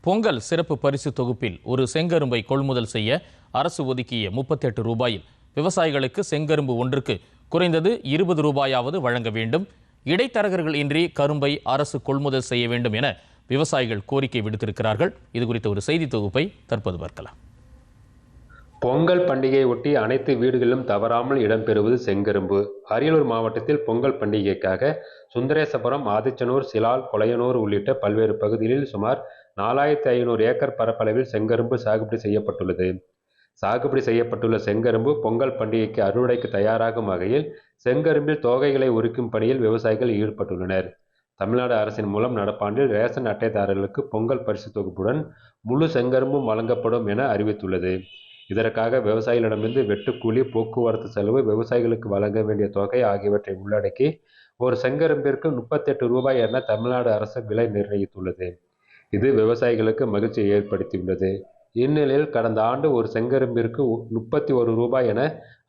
பொங்கல் சிறப்பு பரிசு தொகுப்பில் ஒரு செங்கரும்பை கொள்முதல் செய்ய அரசு ஒதுக்கிய 38 ரூபாயில் விவசாயிகளுக்கு செங்கரும்பு ஒன்றுக்கு குறைந்தது 20 ரூபாயாவது வழங்க வேண்டும். இடைத்தரகர்கள் இன்றி கரும்பை அரசு கொள்முதல் செய்ய வேண்டும் என விவசாயிகள் கோரிக்கை விடுத்திருக்கிறார்கள். இது குறித்த ஒரு செய்தி தொகுப்பை தற்போது பார்க்கலாம். பொங்கல் பண்டிகையை ஒட்டி அனைத்து வீடுகளிலும் தவறாமல் இடம்பெறுவது செங்கரும்பு. அரியலூர் மாவட்டத்தில் பொங்கல் பண்டிகைக்காக சுந்தரேசபுரம், ஆதிச்சனூர், சிலால், கொலையனூர் உள்ளிட்ட பல்வேறு பகுதிகளில் சுமார் 4500 ஏக்கர் பரப்பளவில் செங்கரும்பு சாகுபடி செய்யப்பட்டுள்ளது. சாகுபடி செய்யப்பட்டுள்ள செங்கரும்பு பொங்கல் பண்டிகைக்கு அறுவடைக்கு தயாராகும் வகையில் செங்கரும்பில் தோகைகளை உரிக்கும் பணியில் விவசாயிகள் ஈடுபட்டுள்ளனர். தமிழ்நாடு அரசின் மூலம் நடப்பாண்டில் ரேஷன் அட்டைதாரர்களுக்கு பொங்கல் பரிசு தொகுப்புடன் முழு செங்கரும்பும் வழங்கப்படும் என அறிவித்துள்ளது. இதற்காக விவசாயிகளிடமிருந்து வெட்டுக்கூலி, போக்குவரத்து செலவு, விவசாயிகளுக்கு வழங்க வேண்டிய தொகை ஆகியவற்றை உள்ளடக்கி ஒரு செங்கரும்பிற்கு 38 ரூபாய் என தமிழ்நாடு அரசு விலை நிர்ணயித்துள்ளது. இது விவசாயிகளுக்கு மகிழ்ச்சியை ஏற்படுத்தியுள்ளது. இந்நிலையில் கடந்த ஆண்டு ஒரு செங்கரும்பிற்கு 31 ரூபாய் என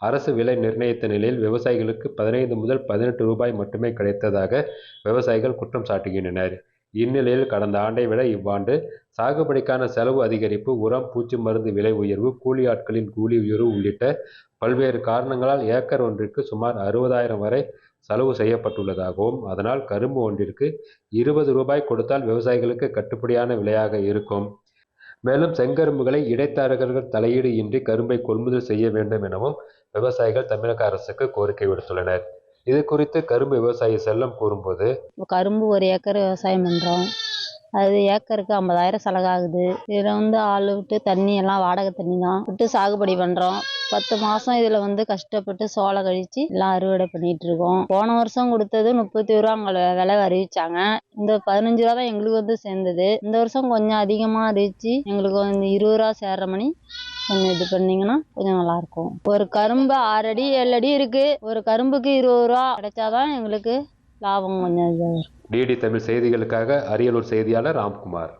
அரசு விலை நிர்ணயித்த நிலையில் விவசாயிகளுக்கு 15 முதல் 18 ரூபாய் மட்டுமே கிடைத்ததாக விவசாயிகள் குற்றம் சாட்டுகின்றனர். இந்நிலையில் கடந்த ஆண்டை விட இவ்வாண்டு சாகுபடிக்கான செலவு அதிகரிப்பு, உரம், பூச்சி மருந்து விலை உயர்வு, கூலி ஆட்களின் கூலி உயர்வு உள்ளிட்ட பல்வேறு காரணங்களால் ஏக்கர் ஒன்றிற்கு சுமார் 60,000 வரை செலவு செய்யப்பட்டுள்ளதாகவும், அதனால் கரும்பு ஒன்றிற்கு 20 ரூபாய் கொடுத்தால் விவசாயிகளுக்கு கட்டுப்படியான விலையாக இருக்கும். மேலும் செங்கரும்புகளை இடைத்தரகர்கள் தலையீடு இன்றி கரும்பை கொள்முதல் செய்ய வேண்டும் எனவும் விவசாயிகள் தமிழக அரசுக்கு கோரிக்கை விடுத்துள்ளனர். இது குறித்து கரும்பு விவசாயி செல்லம் கூறும்போது, கரும்பு ஒரு ஏக்கர் விவசாயம் பண்ணுறோம். அது ஏக்கருக்கு 50,000 செலவாகுது. இதில் ஆள் விட்டு தண்ணி எல்லாம் வாடகை தண்ணி தான் விட்டு சாகுபடி பண்ணுறோம். 10 மாதம் இதில் கஷ்டப்பட்டு சோளம் கழித்து எல்லாம் அறுவடை பண்ணிகிட்டு இருக்கோம். போன வருஷம் கொடுத்தது 31 ரூபா அங்கே விலை அறிவிச்சாங்க. இந்த 15 ரூபா தான் எங்களுக்கு சேர்ந்தது. இந்த வருஷம் கொஞ்சம் அதிகமாக அறிவிச்சு எங்களுக்கு 20 ரூபா சேர்ற மணி கொஞ்சம் இது பண்ணிங்கன்னா கொஞ்சம் நல்லாயிருக்கும். ஒரு கரும்பு 6 அடி 7 அடி இருக்குது. ஒரு கரும்புக்கு 20 ரூபா கிடைச்சாதான் எங்களுக்கு லாபம் கொஞ்சம். டிடி தமிழ் செய்திகளுக்காக அரியலூர் செய்தியாளர் ராம்குமார்.